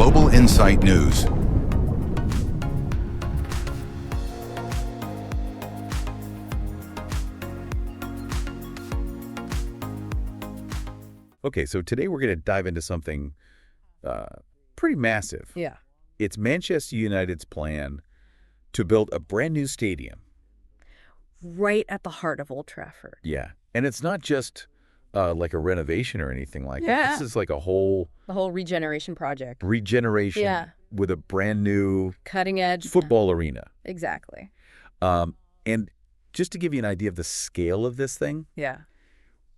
Global Insight News. Okay, so today we're going to dive into something pretty massive. Yeah. It's Manchester United's plan to build a brand new stadium. Right at the heart of Old Trafford. Yeah, and it's not just like a renovation or anything like that. Yeah. This is like a whole The whole regeneration project. regeneration Yeah. with a brand new Cutting edge. football arena. Exactly. And just to give you an idea of the scale of this thing, Yeah.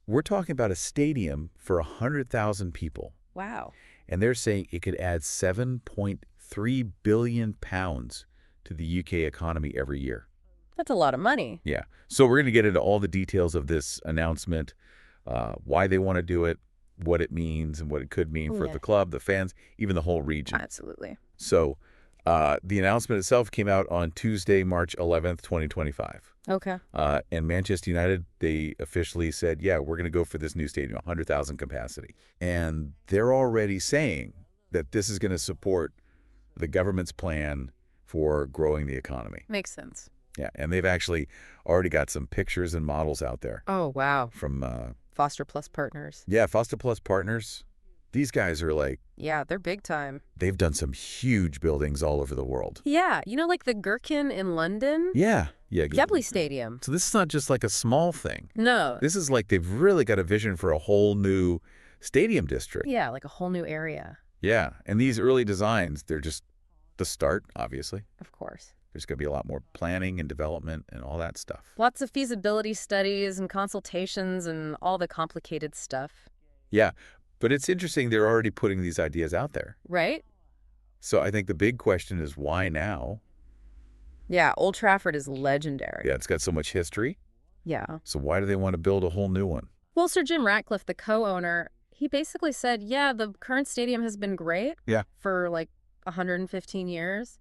we're talking about a stadium for 100,000 people. Wow. And they're saying it could add 7.3 billion pounds to the UK economy every year. That's a lot of money. Yeah. So we're going to get into all the details of this announcement, why they want to do it, what it means, and what it could mean for the club, the fans, even the whole region. Absolutely. So the announcement itself came out on Tuesday, March 11th, 2025. Okay. And Manchester United, they officially said, yeah, we're going to go for this new stadium, 100,000 capacity. And they're already saying that this is going to support the government's plan for growing the economy. Makes sense. Yeah, and they've actually already got some pictures and models out there Oh, wow. from, Foster Plus Partners. yeah, Foster Plus Partners. These guys are like, Yeah, they're big time. they've done some huge buildings all over the world. Yeah. You know, like the Gherkin in London? Yeah, yeah. Wembley Stadium. So this is not just like a small thing. No. This is like they've really got a vision for a whole new stadium district. Yeah, like a whole new area. Yeah, and these early designs, they're just the start, obviously. Of course. There's going to be a lot more planning and development and all that stuff. Lots of feasibility studies and consultations and all the complicated stuff. Yeah, but it's interesting they're already putting these ideas out there. Right? So I think the big question is why now? Yeah, Old Trafford is legendary. Yeah, it's got so much history. Yeah. So why do they want to build a whole new one? Well, Sir Jim Ratcliffe, the co-owner, he basically said, yeah, the current stadium has been great for like 115 years,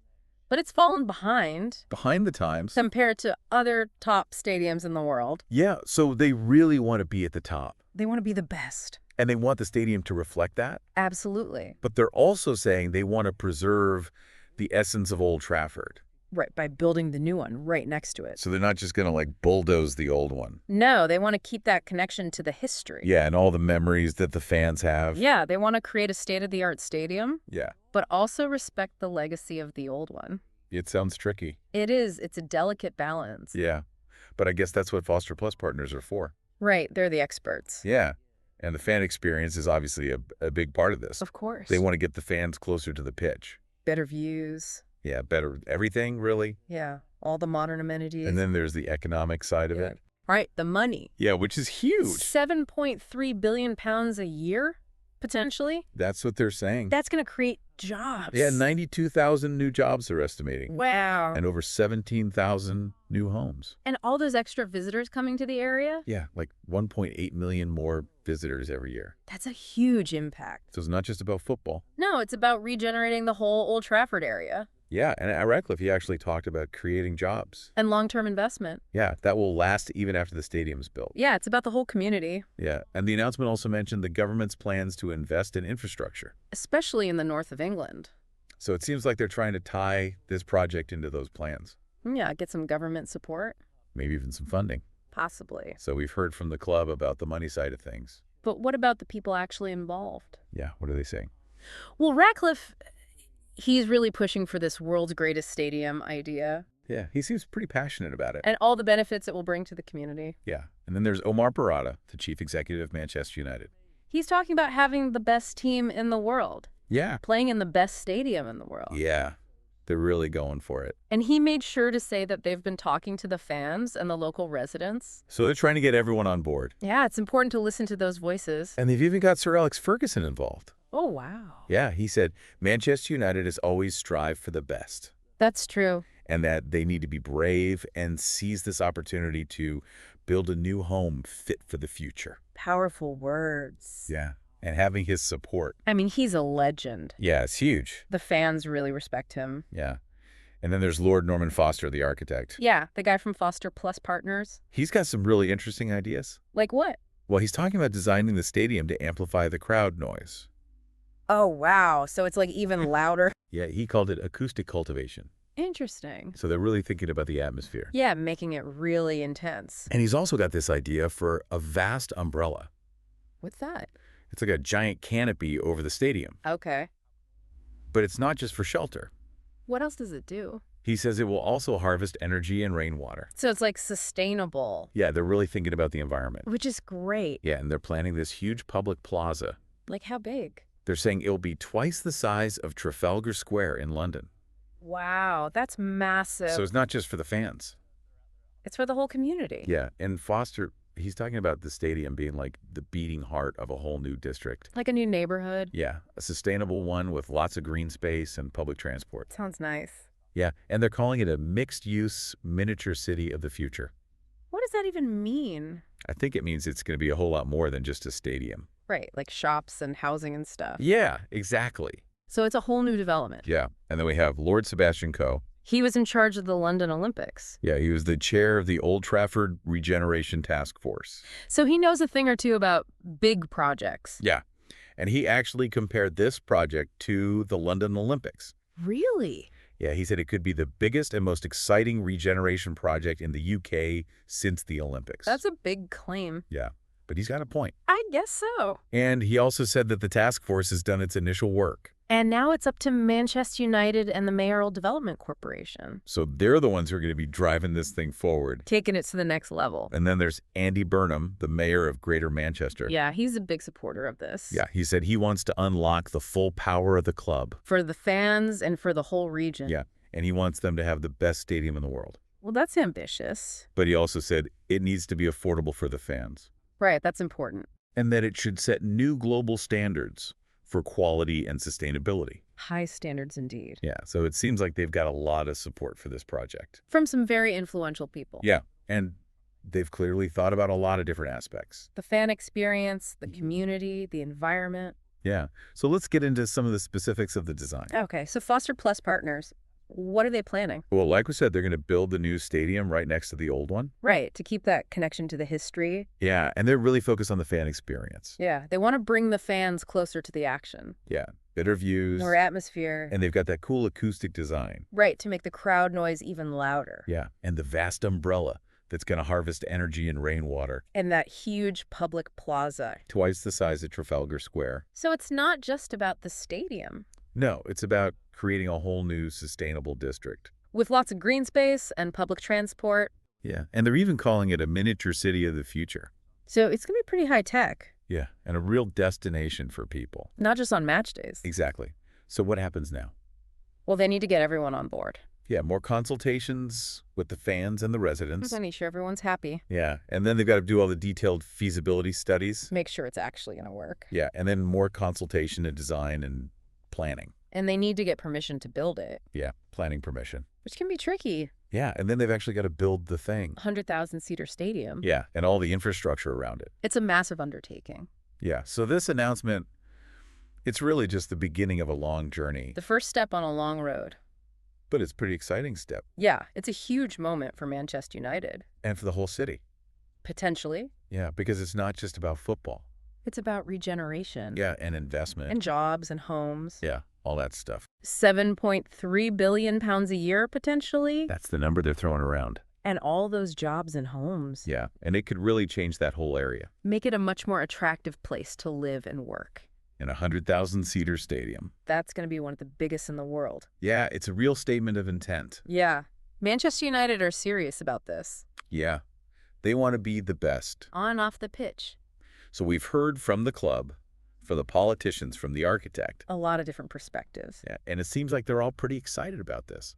but it's fallen behind Behind the times. compared to other top stadiums in the world. Yeah, so they really want to be at the top. They want to be the best. And they want the stadium to reflect that. Absolutely. But they're also saying they want to preserve the essence of Old Trafford. Right, by building the new one right next to it. So they're not just going to like bulldoze the old one. No, they want to keep that connection to the history. Yeah, and all the memories that the fans have. Yeah, they want to create a state-of-the-art stadium, Yeah, but also respect the legacy of the old one. it sounds tricky. It is. It's a delicate balance. Yeah, but I guess that's what Foster Plus Partners are for. Right, they're the experts. Yeah, and the fan experience is obviously a big part of this. Of course. They want to get the fans closer to the pitch. Better views. Yeah, better everything, really. Yeah, all the modern amenities. And then there's the economic side of it. Right, the money. Yeah, which is huge. 7.3 billion pounds a year, potentially. That's what they're saying. That's going to create jobs. Yeah, 92,000 new jobs they're estimating. Wow. And over 17,000 new homes. And all those extra visitors coming to the area? Yeah, like 1.8 million more visitors every year. That's a huge impact. So it's not just about football. No, it's about regenerating the whole Old Trafford area. Yeah, and at Ratcliffe, he actually talked about creating jobs. And long-term investment. Yeah, that will last even after the stadium's built. Yeah, it's about the whole community. Yeah, and the announcement also mentioned the government's plans to invest in infrastructure. Especially in the north of England. So it seems like they're trying to tie this project into those plans. Yeah, get some government support. Maybe even some funding. Possibly. So we've heard from the club about the money side of things. But what about the people actually involved? Yeah, what are they saying? Well, Ratcliffe, he's really pushing for this world's greatest stadium idea. Yeah, he seems pretty passionate about it. And all the benefits it will bring to the community. Yeah, and then there's Omar Barada, the chief executive of Manchester United. He's talking about having the best team in the world. Yeah. Playing in the best stadium in the world. Yeah, they're really going for it. And he made sure to say that they've been talking to the fans and the local residents. So they're trying to get everyone on board. Yeah, it's important to listen to those voices. And they've even got Sir Alex Ferguson involved. Oh, wow. Yeah, he said, Manchester United has always strived for the best. That's true. And that they need to be brave and seize this opportunity to build a new home fit for the future. Powerful words. Yeah, and having his support. I mean, he's a legend. Yeah, it's huge. The fans really respect him. Yeah. And then there's Lord Norman Foster, the architect. Yeah, the guy from Foster Plus Partners. He's got some really interesting ideas. Like what? Well, he's talking about designing the stadium to amplify the crowd noise. Oh, wow. So it's like even louder. Yeah, he called it acoustic cultivation. Interesting. So they're really thinking about the atmosphere. Yeah, making it really intense. And he's also got this idea for a vast umbrella. What's that? It's like a giant canopy over the stadium. Okay. But it's not just for shelter. What else does it do? He says it will also harvest energy and rainwater. So it's like sustainable. Yeah, they're really thinking about the environment. Which is great. Yeah, and they're planning this huge public plaza. Like how big? They're saying it'll be twice the size of Trafalgar Square in London. Wow, that's massive. So it's not just for the fans. It's for the whole community. Yeah, and Foster, he's talking about the stadium being like the beating heart of a whole new district. Like a new neighborhood. Yeah, a sustainable one with lots of green space and public transport. Sounds nice. Yeah, and they're calling it a mixed-use miniature city of the future. What does that even mean? I think it means it's going to be a whole lot more than just a stadium. Right, like shops and housing and stuff. Yeah, exactly. So it's a whole new development. Yeah, and then we have Lord Sebastian Coe. He was in charge of the London Olympics. Yeah, he was the chair of the Old Trafford Regeneration Task Force. So he knows a thing or two about big projects. Yeah, and he actually compared this project to the London Olympics. Really? Yeah, he said it could be the biggest and most exciting regeneration project in the UK since the Olympics. That's a big claim. Yeah, but he's got a point. I guess so. And he also said that the task force has done its initial work. And now it's up to Manchester United and the Mayoral Development Corporation. So they're the ones who are going to be driving this thing forward. Taking it to the next level. And then there's Andy Burnham, the mayor of Greater Manchester. Yeah, he's a big supporter of this. Yeah, he said he wants to unlock the full power of the club. For the fans and for the whole region. Yeah, and he wants them to have the best stadium in the world. Well, that's ambitious. But he also said it needs to be affordable for the fans. Right, that's important. And that it should set new global standards for quality and sustainability. High standards indeed. Yeah, so it seems like they've got a lot of support for this project. From some very influential people. Yeah, and they've clearly thought about a lot of different aspects. The fan experience, the community, the environment. Yeah, so let's get into some of the specifics of the design. Okay, so Foster Plus Partners, what are they planning? Well, like we said, they're going to build the new stadium right next to the old one. Right, to keep that connection to the history. Yeah, and they're really focused on the fan experience. Yeah, they want to bring the fans closer to the action. Yeah, better views. More atmosphere. And they've got that cool acoustic design. Right, to make the crowd noise even louder. Yeah, and the vast umbrella that's going to harvest energy and rainwater. And that huge public plaza. Twice the size of Trafalgar Square. So it's not just about the stadium. No, it's about creating a whole new sustainable district. With lots of green space and public transport. Yeah, and they're even calling it a miniature city of the future. So it's going to be pretty high tech. Yeah, and a real destination for people. Not just on match days. Exactly. So what happens now? Well, they need to get everyone on board. Yeah, more consultations with the fans and the residents. I need sure everyone's happy. Yeah, and then they've got to do all the detailed feasibility studies. Make sure it's actually going to work. Yeah, and then more consultation and design and planning. And they need to get permission to build it. Yeah, planning permission. Which can be tricky. Yeah, and then they've actually got to build the thing. 100,000-seater stadium. Yeah, and all the infrastructure around it. It's a massive undertaking. Yeah, so this announcement, it's really just the beginning of a long journey. The first step on a long road. But it's a pretty exciting step. Yeah, it's a huge moment for Manchester United. And for the whole city. Potentially. Yeah, because it's not just about football. It's about regeneration. Yeah, and investment. And jobs and homes. Yeah, all that stuff. 7.3 billion pounds a year, potentially. That's the number they're throwing around. And all those jobs and homes. Yeah, and it could really change that whole area. Make it a much more attractive place to live and work. In a 100,000-seater stadium. That's going to be one of the biggest in the world. Yeah, it's a real statement of intent. Yeah. Manchester United are serious about this. Yeah, they want to be the best. On and off the pitch. So we've heard from the club, from the politicians, from the architect. A lot of different perspectives. Yeah, and it seems like they're all pretty excited about this.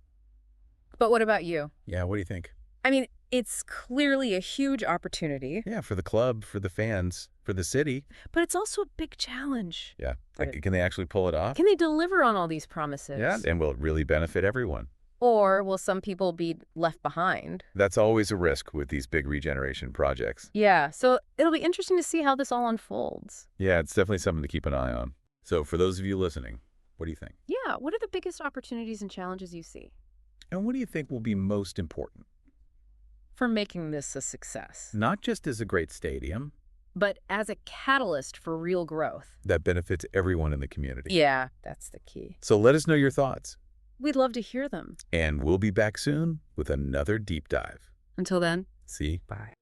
But what about you? Yeah, what do you think? I mean, it's clearly a huge opportunity. Yeah, for the club, for the fans, for the city. But it's also a big challenge. Yeah, can they actually pull it off? Can they deliver on all these promises? Yeah, and will it really benefit everyone? Or will some people be left behind? That's always a risk with these big regeneration projects. Yeah, so it'll be interesting to see how this all unfolds. Yeah, it's definitely something to keep an eye on. So for those of you listening, what do you think? Yeah, what are the biggest opportunities and challenges you see? And what do you think will be most important? For making this a success. Not just as a great stadium, but as a catalyst for real growth. That benefits everyone in the community. Yeah, that's the key. So let us know your thoughts. We'd love to hear them. And we'll be back soon with another deep dive. Until then. See? Bye.